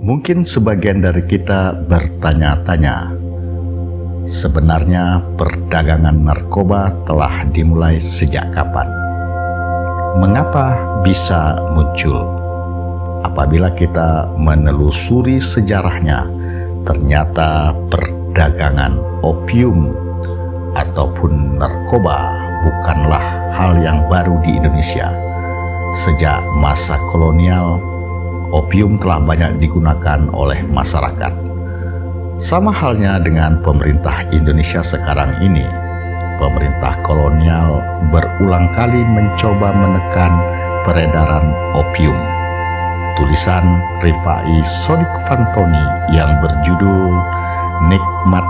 Mungkin sebagian dari kita bertanya-tanya, sebenarnya perdagangan narkoba telah dimulai sejak kapan? Mengapa bisa muncul? Apabila kita menelusuri sejarahnya, ternyata perdagangan opium ataupun narkoba bukanlah hal yang baru di Indonesia. Sejak masa kolonial, opium telah banyak digunakan oleh masyarakat. Sama halnya dengan pemerintah Indonesia sekarang ini. Pemerintah kolonial berulang kali mencoba menekan peredaran opium. Tulisan Rifai Sodik Fantoni yang berjudul Nikmat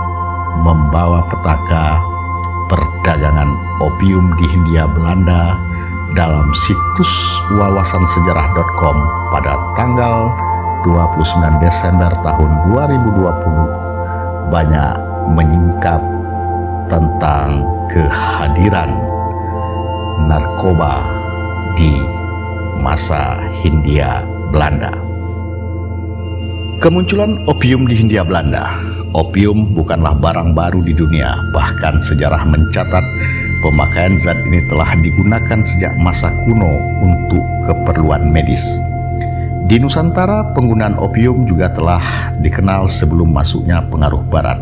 Membawa Petaka Perdagangan Opium di Hindia Belanda dalam situs wawasansejarah.com pada tanggal 29 Desember tahun 2020 banyak menyingkap tentang kehadiran narkoba di masa Hindia Belanda. Kemunculan opium di Hindia Belanda. Opium bukanlah barang baru di dunia, bahkan sejarah mencatat pemakaian zat ini telah digunakan sejak masa kuno untuk keperluan medis. Di Nusantara, penggunaan opium juga telah dikenal sebelum masuknya pengaruh barat.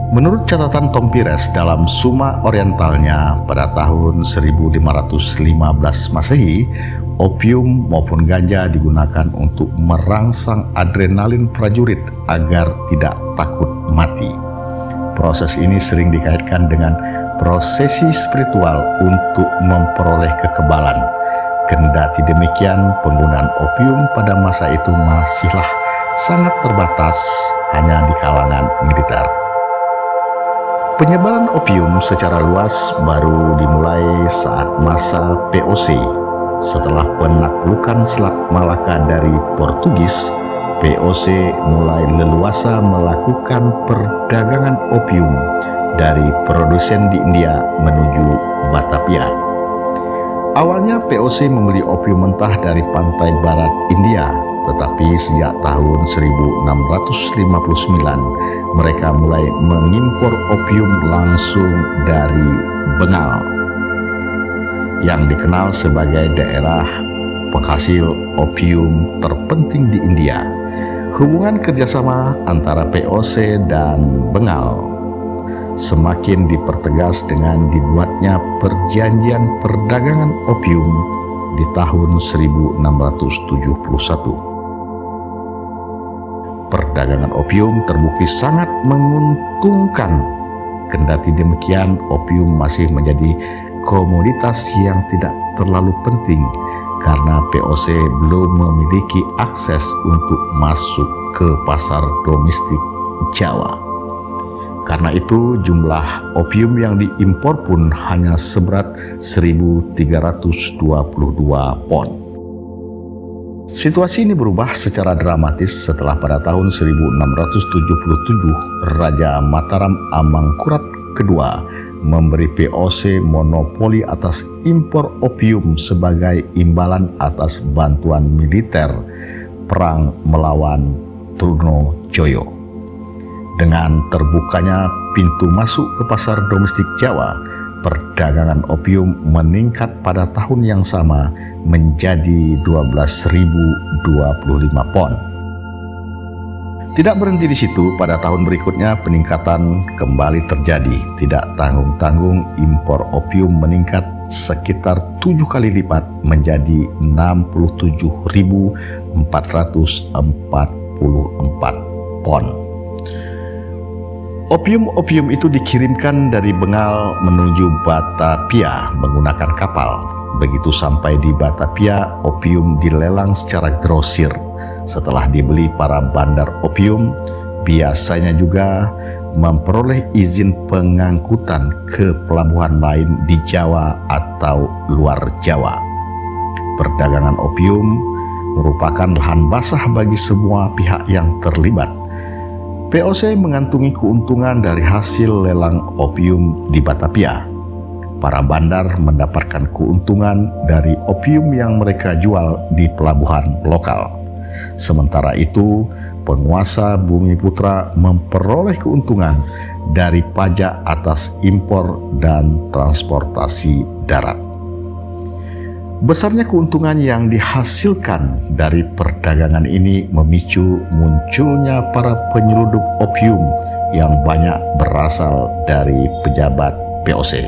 Menurut catatan Tom Pires dalam Suma Orientalnya pada tahun 1515 Masehi, opium maupun ganja digunakan untuk merangsang adrenalin prajurit agar tidak takut mati. Proses ini sering dikaitkan dengan prosesi spiritual untuk memperoleh kekebalan. Kendati demikian, penggunaan opium pada masa itu masihlah sangat terbatas hanya di kalangan militer. Penyebaran opium secara luas baru dimulai saat masa VOC. Setelah penaklukan Selat Malaka dari Portugis, VOC mulai leluasa melakukan perdagangan opium dari produsen di India menuju Batavia. Awalnya VOC membeli opium mentah dari pantai barat India, tetapi sejak tahun 1659 mereka mulai mengimpor opium langsung dari Bengal, yang dikenal sebagai daerah penghasil opium terpenting di India. Hubungan kerjasama antara VOC dan Bengal semakin dipertegas dengan dibuatnya perjanjian perdagangan opium di tahun 1671. Perdagangan opium terbukti sangat menguntungkan. Kendati demikian, opium masih menjadi komoditas yang tidak terlalu penting karena VOC belum memiliki akses untuk masuk ke pasar domestik Jawa. Karena itu, jumlah opium yang diimpor pun hanya seberat 1.322 pon. Situasi ini berubah secara dramatis setelah pada tahun 1677 Raja Mataram Amangkurat II memberi VOC monopoli atas impor opium sebagai imbalan atas bantuan militer perang melawan Trunojoyo. Dengan terbukanya pintu masuk ke pasar domestik Jawa, perdagangan opium meningkat pada tahun yang sama menjadi 12.025 pon. Tidak berhenti di situ, pada tahun berikutnya peningkatan kembali terjadi. Tidak tanggung-tanggung, impor opium meningkat sekitar 7 kali lipat menjadi 67.444 pon. Opium-opium itu dikirimkan dari Bengal menuju Batavia menggunakan kapal. Begitu sampai di Batavia, opium dilelang secara grosir. Setelah dibeli para bandar opium, biasanya juga memperoleh izin pengangkutan ke pelabuhan lain di Jawa atau luar Jawa. Perdagangan opium merupakan lahan basah bagi semua pihak yang terlibat. VOC mengantungi keuntungan dari hasil lelang opium di Batavia. Para bandar mendapatkan keuntungan dari opium yang mereka jual di pelabuhan lokal. Sementara itu, penguasa Bumiputra memperoleh keuntungan dari pajak atas impor dan transportasi darat. Besarnya keuntungan yang dihasilkan dari perdagangan ini memicu munculnya para penyeludup opium yang banyak berasal dari pejabat POC.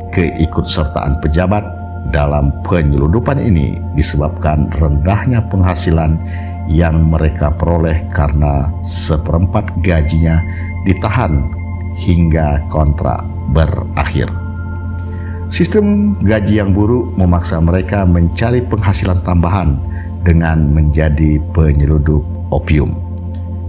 Keikutsertaan pejabat dalam penyeludupan ini disebabkan rendahnya penghasilan yang mereka peroleh karena seperempat gajinya ditahan hingga kontrak berakhir. Sistem gaji yang buruk memaksa mereka mencari penghasilan tambahan dengan menjadi penyeludup opium.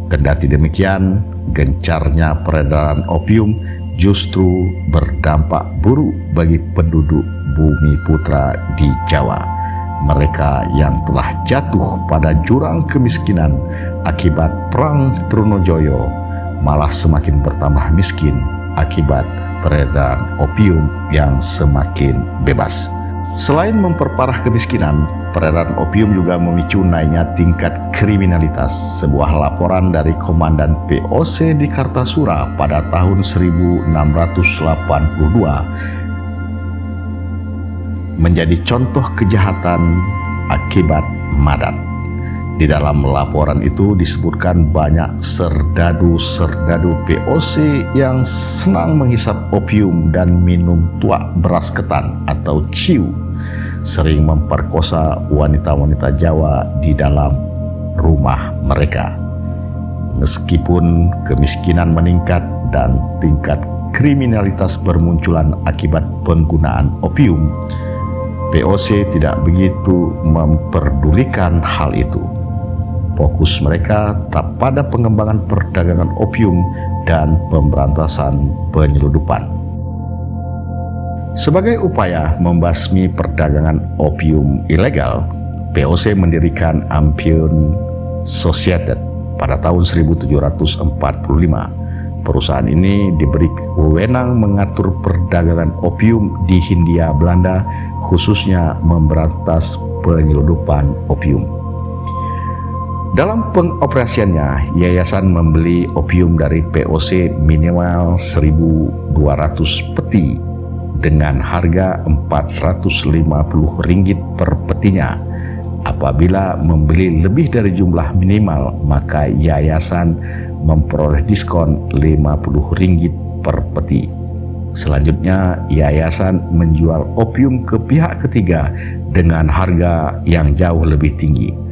Kendati demikian, gencarnya peredaran opium justru berdampak buruk bagi penduduk Bumiputra di Jawa. Mereka yang telah jatuh pada jurang kemiskinan akibat Perang Trunojoyo malah semakin bertambah miskin akibat peredaran opium yang semakin bebas. Selain memperparah kemiskinan, peredaran opium juga memicu naiknya tingkat kriminalitas. Sebuah laporan dari Komandan POC di Kartasura pada tahun 1682 menjadi contoh kejahatan akibat madat. Di dalam laporan itu disebutkan banyak serdadu-serdadu POC yang senang menghisap opium dan minum tuak beras ketan atau ciu, sering memperkosa wanita-wanita Jawa di dalam rumah mereka. Meskipun kemiskinan meningkat dan tingkat kriminalitas bermunculan akibat penggunaan opium, POC tidak begitu memperdulikan hal itu. Fokus mereka tetap pada pengembangan perdagangan opium dan pemberantasan penyeludupan. Sebagai upaya membasmi perdagangan opium ilegal, POC mendirikan Ampion Society pada tahun 1745. Perusahaan ini diberi wewenang mengatur perdagangan opium di Hindia Belanda, khususnya memberantas penyeludupan opium. Dalam pengoperasiannya, yayasan membeli opium dari POC minimal 1.200 peti dengan harga Rp450 per petinya. Apabila membeli lebih dari jumlah minimal, maka yayasan memperoleh diskon Rp50 per peti. Selanjutnya, yayasan menjual opium ke pihak ketiga dengan harga yang jauh lebih tinggi.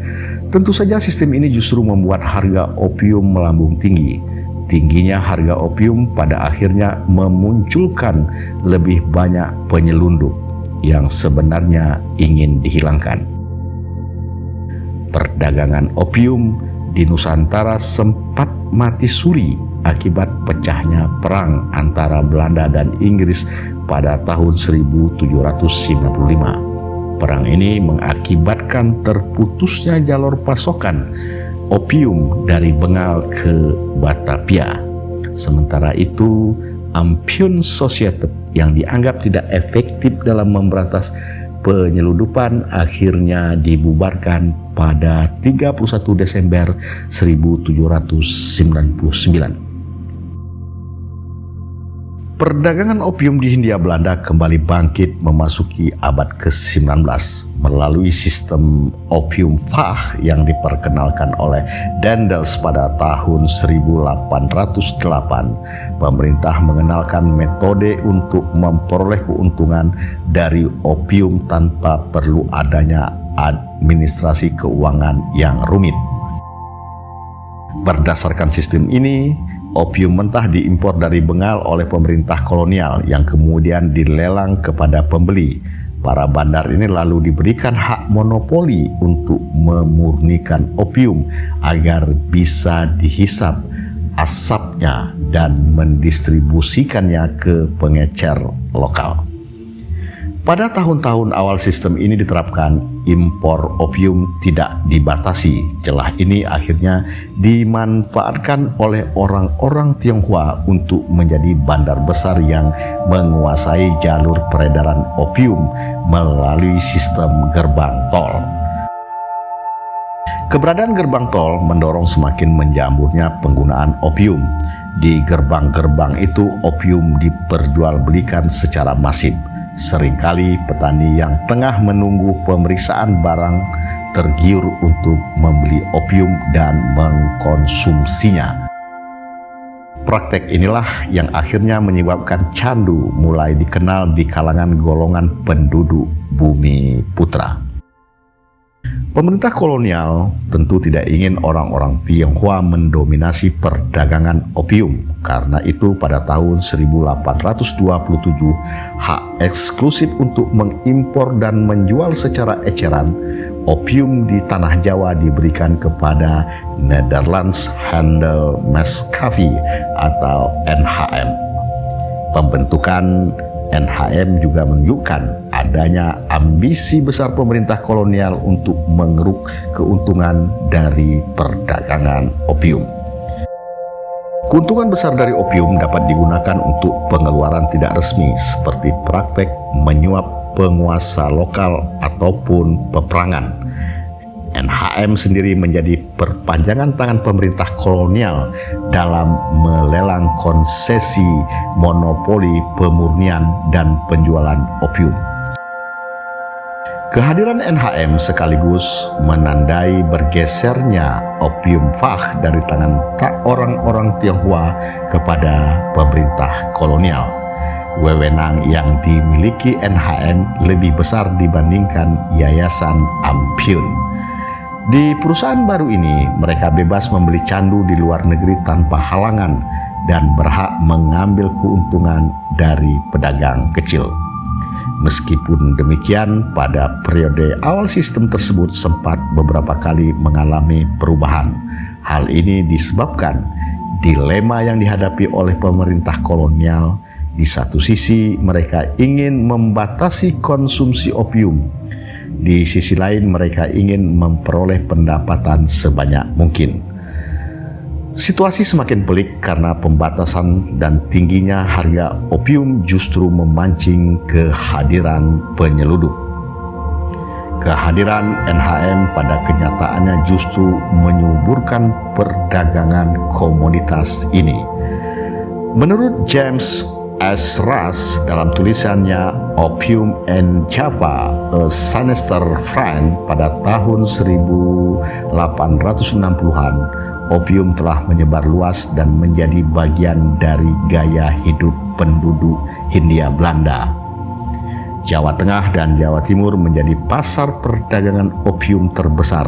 Tentu saja sistem ini justru membuat harga opium melambung tinggi. Tingginya harga opium pada akhirnya memunculkan lebih banyak penyelundup yang sebenarnya ingin dihilangkan. Perdagangan opium di Nusantara sempat mati suri akibat pecahnya perang antara Belanda dan Inggris pada tahun 1795. Perang ini mengakibatkan terputusnya jalur pasokan opium dari Bengal ke Batavia. Sementara itu, Ampion Society yang dianggap tidak efektif dalam memberantas penyeludupan akhirnya dibubarkan pada 31 Desember 1799. Perdagangan opium di Hindia Belanda kembali bangkit memasuki abad ke-19 melalui sistem opium fah yang diperkenalkan oleh Daendels pada tahun 1808. Pemerintah mengenalkan metode untuk memperoleh keuntungan dari opium tanpa perlu adanya administrasi keuangan yang rumit. Berdasarkan sistem ini, opium mentah diimpor dari Bengal oleh pemerintah kolonial yang kemudian dilelang kepada pembeli. Para bandar ini lalu diberikan hak monopoli untuk memurnikan opium agar bisa dihisap asapnya dan mendistribusikannya ke pengecer lokal. Pada tahun-tahun awal sistem ini diterapkan, impor opium tidak dibatasi. Celah ini akhirnya dimanfaatkan oleh orang-orang Tionghoa untuk menjadi bandar besar yang menguasai jalur peredaran opium melalui sistem gerbang tol. Keberadaan gerbang tol mendorong semakin menjamurnya penggunaan opium. Di gerbang-gerbang itu opium diperjualbelikan secara masif. Seringkali petani yang tengah menunggu pemeriksaan barang tergiur untuk membeli opium dan mengkonsumsinya. Praktek inilah yang akhirnya menyebabkan candu mulai dikenal di kalangan golongan penduduk Bumi Putra. Pemerintah kolonial tentu tidak ingin orang-orang Tionghoa mendominasi perdagangan opium. Karena itu pada tahun 1827 hak eksklusif untuk mengimpor dan menjual secara eceran opium di tanah Jawa diberikan kepada Netherlands Handelsmaatschapppij atau NHM. Pembentukan NHM juga menunjukkan adanya ambisi besar pemerintah kolonial untuk mengeruk keuntungan dari perdagangan opium. Keuntungan besar dari opium dapat digunakan untuk pengeluaran tidak resmi seperti praktek menyuap penguasa lokal ataupun peperangan. NHM sendiri menjadi perpanjangan tangan pemerintah kolonial dalam melelang konsesi monopoli pemurnian dan penjualan opium. Kehadiran NHM sekaligus menandai bergesernya opium Fach dari tangan orang-orang Tionghoa kepada pemerintah kolonial. Wewenang yang dimiliki NHM lebih besar dibandingkan Yayasan Ampyun. Di perusahaan baru ini, mereka bebas membeli candu di luar negeri tanpa halangan dan berhak mengambil keuntungan dari pedagang kecil. Meskipun demikian, pada periode awal sistem tersebut sempat beberapa kali mengalami perubahan. Hal ini disebabkan dilema yang dihadapi oleh pemerintah kolonial. Di satu sisi, mereka ingin membatasi konsumsi opium. Di sisi lain, mereka ingin memperoleh pendapatan sebanyak mungkin. Situasi semakin pelik karena pembatasan dan tingginya harga opium justru memancing kehadiran penyeludup. Kehadiran NHM pada kenyataannya justru menyuburkan perdagangan komoditas ini. Menurut James S. Rush dalam tulisannya Opium and Java, A Sinister Friend pada tahun 1860-an, opium telah menyebar luas dan menjadi bagian dari gaya hidup penduduk Hindia Belanda. Jawa Tengah dan Jawa Timur menjadi pasar perdagangan opium terbesar.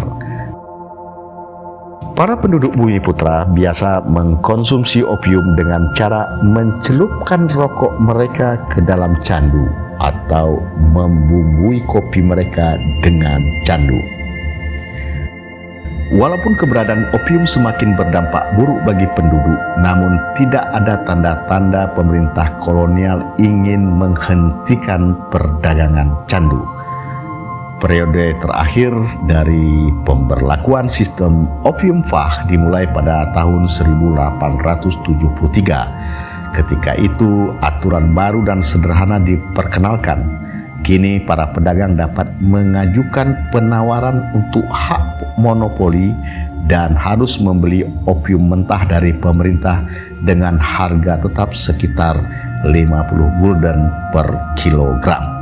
Para penduduk Bumi Putra biasa mengkonsumsi opium dengan cara mencelupkan rokok mereka ke dalam candu atau membumbui kopi mereka dengan candu. Walaupun keberadaan opium semakin berdampak buruk bagi penduduk, namun tidak ada tanda-tanda pemerintah kolonial ingin menghentikan perdagangan candu. Periode terakhir dari pemberlakuan sistem opium Fach dimulai pada tahun 1873. Ketika itu, aturan baru dan sederhana diperkenalkan. Kini para pedagang dapat mengajukan penawaran untuk hak monopoli dan harus membeli opium mentah dari pemerintah dengan harga tetap sekitar 50 gulden per kilogram.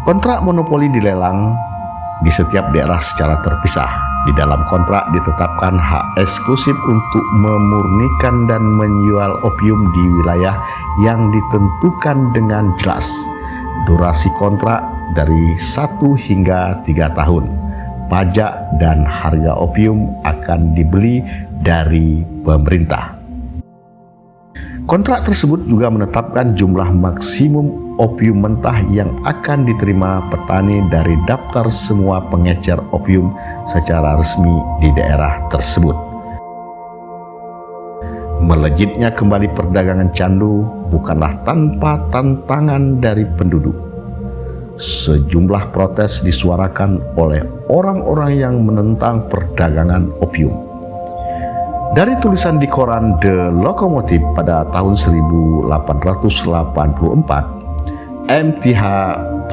Kontrak monopoli dilelang di setiap daerah secara terpisah. Di dalam kontrak ditetapkan hak eksklusif untuk memurnikan dan menjual opium di wilayah yang ditentukan dengan jelas. Durasi kontrak dari 1 hingga 3 tahun. Pajak dan harga opium akan dibeli dari pemerintah. Kontrak tersebut juga menetapkan jumlah maksimum opium mentah yang akan diterima petani dari daftar semua pengecer opium secara resmi di daerah tersebut. Melejitnya kembali perdagangan candu bukanlah tanpa tantangan dari penduduk. Sejumlah protes disuarakan oleh orang-orang yang menentang perdagangan opium. Dari tulisan di koran The Locomotive pada tahun 1884, M.Th.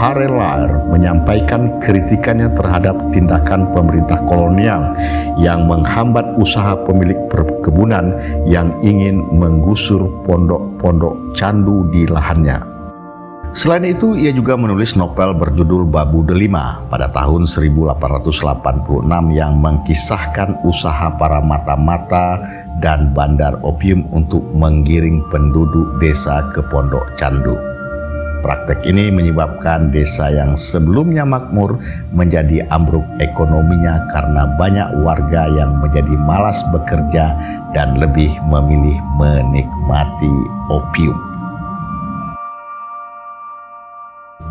Parelaire menyampaikan kritikannya terhadap tindakan pemerintah kolonial yang menghambat usaha pemilik perkebunan yang ingin menggusur pondok-pondok candu di lahannya. Selain itu, ia juga menulis novel berjudul Babu Delima pada tahun 1886 yang mengkisahkan usaha para mata-mata dan bandar opium untuk menggiring penduduk desa ke pondok candu. Praktek ini menyebabkan desa yang sebelumnya makmur menjadi ambruk ekonominya karena banyak warga yang menjadi malas bekerja dan lebih memilih menikmati opium.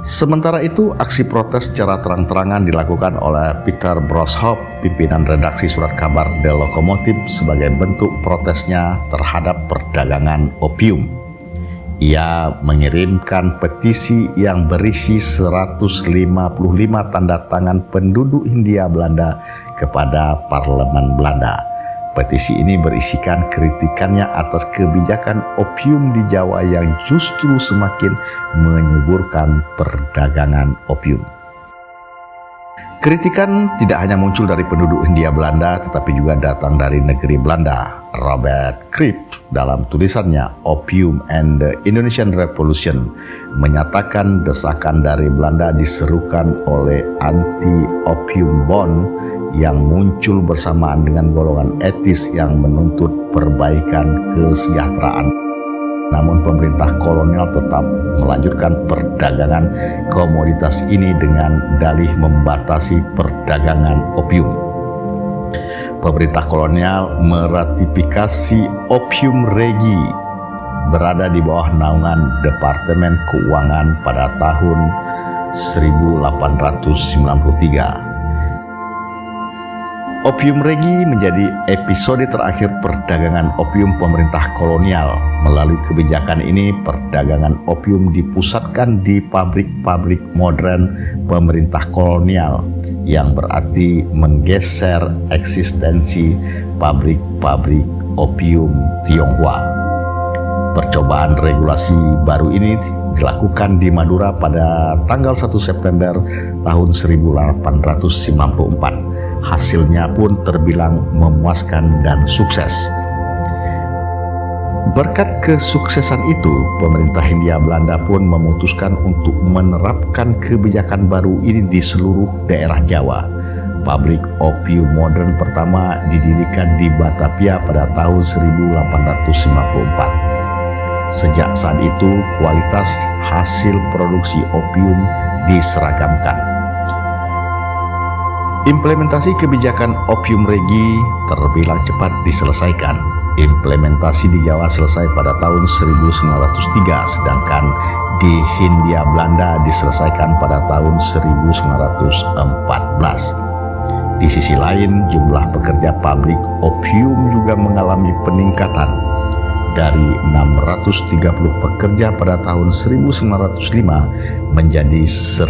Sementara itu, aksi protes secara terang-terangan dilakukan oleh Peter Broshoff, pimpinan redaksi surat kabar The Locomotive, sebagai bentuk protesnya terhadap perdagangan opium. Ia mengirimkan petisi yang berisi 155 tanda tangan penduduk Hindia Belanda kepada Parlemen Belanda. Petisi ini berisikan kritikannya atas kebijakan opium di Jawa yang justru semakin menyuburkan perdagangan opium. Kritikan tidak hanya muncul dari penduduk Hindia Belanda, tetapi juga datang dari negeri Belanda. Robert Kripke dalam tulisannya Opium and the Indonesian Revolution menyatakan desakan dari Belanda diserukan oleh anti-opium bond yang muncul bersamaan dengan golongan etis yang menuntut perbaikan kesejahteraan. Namun pemerintah kolonial tetap melanjutkan perdagangan komoditas ini dengan dalih membatasi perdagangan opium. Pemerintah kolonial meratifikasi Opium Regi berada di bawah naungan Departemen Keuangan pada tahun 1893. Opium Regi menjadi episode terakhir perdagangan opium pemerintah kolonial. Melalui kebijakan ini, perdagangan opium dipusatkan di pabrik-pabrik modern pemerintah kolonial, yang berarti menggeser eksistensi pabrik-pabrik opium Tionghoa. Percobaan regulasi baru ini dilakukan di Madura pada tanggal 1 September tahun 1894. Hasilnya pun terbilang memuaskan dan sukses. Berkat kesuksesan itu, pemerintah Hindia Belanda pun memutuskan untuk menerapkan kebijakan baru ini di seluruh daerah Jawa. Pabrik opium modern pertama didirikan di Batavia pada tahun 1854. Sejak saat itu, kualitas hasil produksi opium diseragamkan. Implementasi kebijakan Opium Regi terbilang cepat diselesaikan. Implementasi di Jawa selesai pada tahun 1903, sedangkan di Hindia Belanda diselesaikan pada tahun 1914. Di sisi lain, jumlah pekerja pabrik opium juga mengalami peningkatan. Dari 630 pekerja pada tahun 1905 menjadi 1.000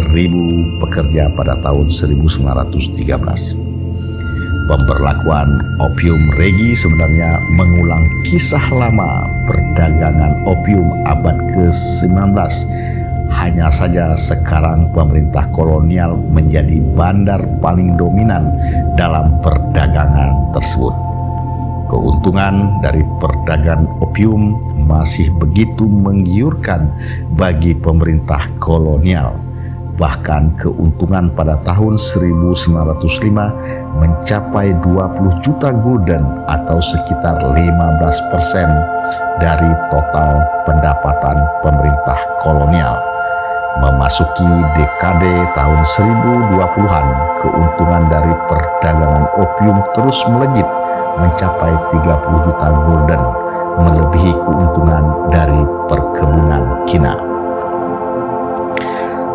pekerja pada tahun 1913. Pemberlakuan Opium Regi sebenarnya mengulang kisah lama perdagangan opium abad ke-19. Hanya saja sekarang pemerintah kolonial menjadi bandar paling dominan dalam perdagangan tersebut. Keuntungan dari perdagangan opium masih begitu menggiurkan bagi pemerintah kolonial. Bahkan keuntungan pada tahun 1905 mencapai 20 juta gulden atau sekitar 15% dari total pendapatan pemerintah kolonial. Memasuki dekade tahun 1020-an, keuntungan dari perdagangan opium terus melejit mencapai 30 juta gulden, melebihi keuntungan dari perkebunan kina.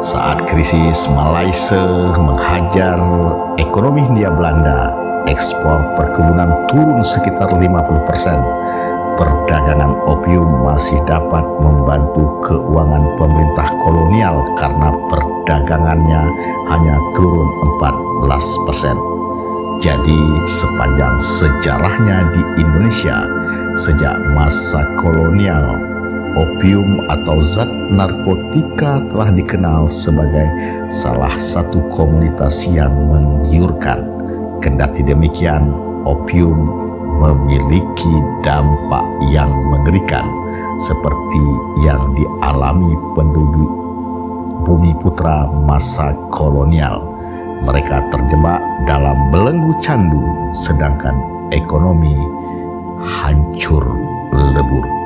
Saat krisis Malaysia menghajar ekonomi Hindia Belanda, ekspor perkebunan turun sekitar 50%. Perdagangan opium masih dapat membantu keuangan pemerintah kolonial karena perdagangannya hanya turun 14%. Jadi sepanjang sejarahnya di Indonesia, sejak masa kolonial, Opium atau zat narkotika telah dikenal sebagai salah satu komoditas yang menggiurkan. Kendati demikian, opium memiliki dampak yang mengerikan seperti yang dialami penduduk Bumi Putra masa kolonial. Mereka terjebak dalam belenggu candu, sedangkan ekonomi hancur lebur.